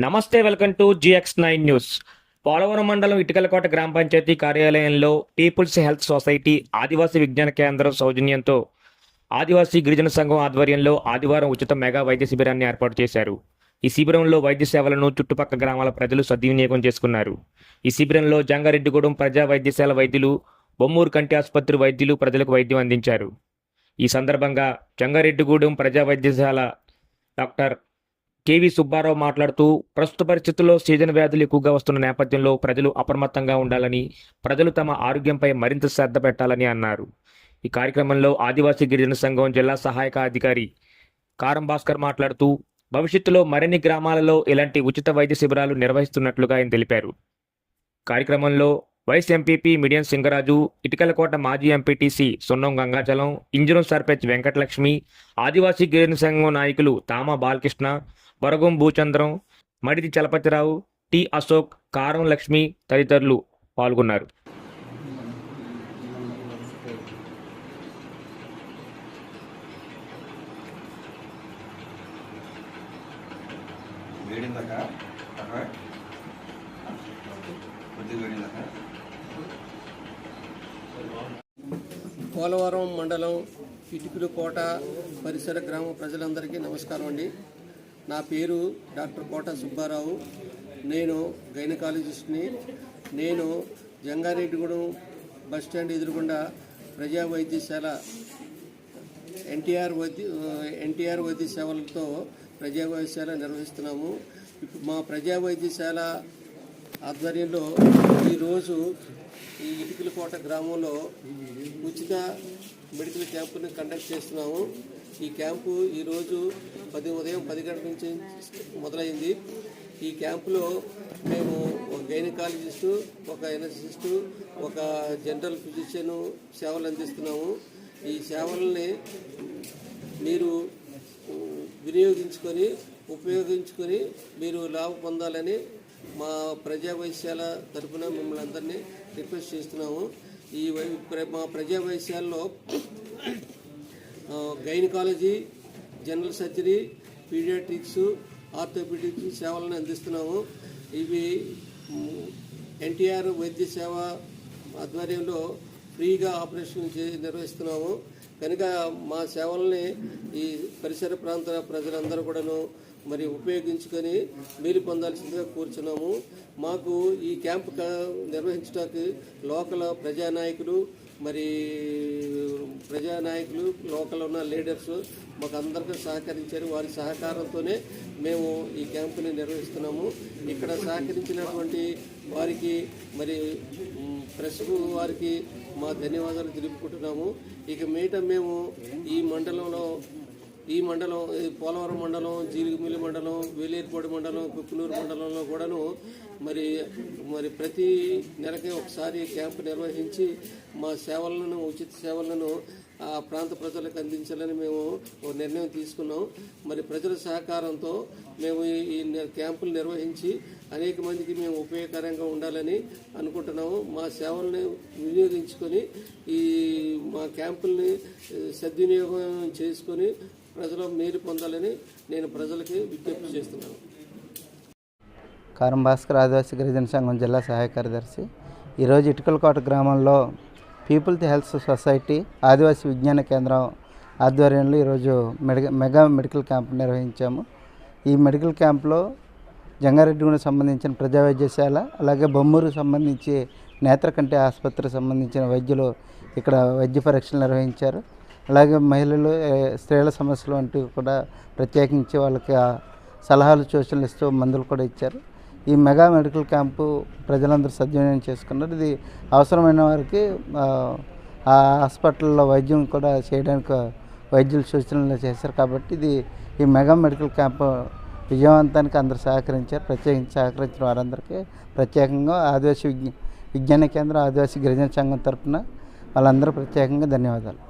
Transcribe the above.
నమస్తే, welcome to GX9 news. Polavaram మండలం ఇటికలకోట గ్రామ పంచాయతీ కార్యాలయంలో పీపుల్స్ హెల్త్ సొసైటీ ఆదివాసీ విజ్ఞాన కేంద్రం సౌజన్యంతో ఆదివాసీ గిరిజన సంఘం ఆధ్వర్యంలో ఆదివారం ఉచిత మెగా వైద్య శిబిరాన్ని ఏర్పాటు చేశారు. ఈ శిబిరంలో వైద్య సేవలను చుట్టుపక్కల గ్రామాల ప్రజలు సద్వినియోగం చేసుకున్నారు. ఈ శిబిరంలో జంగారెడ్డిగూడెం ప్రజా వైద్యశాల వైద్యులు, బొమ్మూరు కంటి ఆసుపత్రి వైద్యులు ప్రజలకు వైద్యం అందించారు. ఈ సందర్భంగా జంగారెడ్డిగూడెం ప్రజా వైద్యశాల డాక్టర్ కేవి సుబ్బారావు మాట్లాడుతూ, ప్రస్తుత పరిస్థితుల్లో సీజన్ వ్యాధులు ఎక్కువగా వస్తున్న నేపథ్యంలో ప్రజలు అప్రమత్తంగా ఉండాలని, ప్రజలు తమ ఆరోగ్యంపై మరింత శ్రద్ధ పెట్టాలని అన్నారు. ఈ కార్యక్రమంలో ఆదివాసీ గిరిజన సంఘం జిల్లా సహాయక అధికారి కారం భాస్కర్ మాట్లాడుతూ, భవిష్యత్తులో మరిన్ని గ్రామాలలో ఇలాంటి ఉచిత వైద్య శిబిరాలు నిర్వహిస్తున్నట్లుగా ఆయన తెలిపారు. కార్యక్రమంలో వైస్ ఎంపీపీ మిడియం సింగరాజు, ఇటికలకోట మాజీ ఎంపీటీసీ సున్నం గంగాచలం, ఇంజరం సర్పంచ్ వెంకటలక్ష్మి, ఆదివాసీ గిరిజన సంఘం నాయకులు తామా బాలకృష్ణ, వరగం భూచంద్రం, మడిది చలపతిరావు, టి అశోక్, కారం లక్ష్మి తదితరులు పాల్గొన్నారు. పోలవరం మండలం ఇటికలకోట పరిసర గ్రామ ప్రజలందరికీ నమస్కారం అండి. నా పేరు డాక్టర్ కోట సుబ్బారావు. నేను గైనకాలజిస్ట్ని. నేను జంగారెడ్డిగూడెం బస్టాండ్ ఎదురుగుండా ప్రజా వైద్యశాల ఎన్టీఆర్ వైద్య సేవలతో ప్రజా వైద్యశాల నిర్వహిస్తున్నాము. మా ప్రజా వైద్యశాల ఆధ్వర్యంలో ఈరోజు ఈ ఇటికలకోట గ్రామంలో ఉచిత మెడికల్ క్యాంపుని కండక్ట్ చేస్తున్నాము. ఈ క్యాంపు ఈరోజు ఉదయం 10 గంటల నుంచి మొదలైంది. ఈ క్యాంపులో మేము ఒక గైనకాలజిస్టు, ఒక ఎనర్జిస్టు, ఒక జనరల్ ఫిజిషియన్ సేవలు అందిస్తున్నాము. ఈ సేవలని మీరు ఉపయోగించుకొని మీరు లాభం పొందాలని మా ప్రజా వైద్యశాల తరఫున మిమ్మల్ని అందరినీ రిక్వెస్ట్ చేస్తున్నాము. మా ప్రజా వైద్యశాలలో gynaecology, general surgery, paediatrics, orthopaedics సేవలను అందిస్తున్నాము. ఇవి ఎన్టీఆర్ వైద్య సేవ ఆధ్వర్యంలో ఫ్రీగా ఆపరేషన్ నిర్వహిస్తున్నాము. కనుక మా సేవల్ని ఈ పరిసర ప్రాంత ప్రజలందరూ కూడాను మరి ఉపయోగించుకొని మేలు పొందాల్సిందిగా కోరుచున్నాము. మాకు ఈ క్యాంపు నిర్వహించడానికి లోకల్ ప్రజానాయకులు, లోకల్ ఉన్న లీడర్స్ మాకు అందరికీ సహకరించారు. వారి సహకారంతోనే మేము ఈ క్యాంపుని నిర్వహిస్తున్నాము. ఇక్కడ సహకరించినటువంటి వారికి ప్రెస్ వారికి మా ధన్యవాదాలు తెలుపుకుంటున్నాము. ఇక మీట మేము ఈ మండలం పోలవరం మండలం, జీలిగిమిల్లి మండలం, వేలేరుపాడు మండలం, కుక్కునూరు మండలంలో కూడాను మరి ప్రతి నెలకి ఒకసారి క్యాంపు నిర్వహించి మా ఉచిత సేవలను ఆ ప్రాంత ప్రజలకు అందించాలని మేము ఒక నిర్ణయం తీసుకున్నాం. ప్రజల సహకారంతో మేము ఈ క్యాంపులు నిర్వహించి అనేక మందికి మేము ఉపయోగకరంగా ఉండాలని అనుకుంటున్నాము. మా సేవల్ని వినియోగించుకొని మా క్యాంపుల్ని సద్వినియోగం చేసుకొని ప్రజలు మేలు పొందాలని నేను ప్రజలకి విజ్ఞప్తి చేస్తున్నాను. కారం భాస్కర్, ఆదివాసీ గిరిజన సంఘం జిల్లా సహాయ కార్యదర్శి. ఈరోజు ఇటికలకోట గ్రామంలో పీపుల్స్ హెల్త్ సొసైటీ ఆదివాసీ విజ్ఞాన కేంద్రం ఆధ్వర్యంలో ఈరోజు మెగా మెడికల్ క్యాంప్ నిర్వహించాము. ఈ మెడికల్ క్యాంప్లో జంగారెడ్డిగూడెం సంబంధించిన ప్రజా వైద్యశాల, అలాగే బొమ్మూరుకు సంబంధించి నేత్రకంటి ఆసుపత్రికి సంబంధించిన వైద్యులు ఇక్కడ వైద్య పరీక్షలు నిర్వహించారు. అలాగే మహిళలు, స్త్రీల సమస్యలు వంటివి కూడా ప్రత్యేకించి వాళ్ళకి సలహాలు, సూచనలు ఇస్తూ మందులు కూడా ఇచ్చారు. ఈ మెగా మెడికల్ క్యాంపు ప్రజలందరూ సద్వినియోగం చేసుకున్నారు. ఇది అవసరమైన వారికి ఆ హాస్పిటల్లో వైద్యం కూడా చేయడానికి వైద్యులు సూచనలు చేశారు. కాబట్టి ఈ మెగా మెడికల్ క్యాంపు విజయవంతానికి అందరూ సహకరించారు. ప్రత్యేకించి సహకరించిన వారందరికీ ప్రత్యేకంగా ఆదివాసీ విజ్ఞాన కేంద్రం, ఆదివాసీ గిరిజన సంఘం తరఫున వాళ్ళందరూ ప్రత్యేకంగా ధన్యవాదాలు.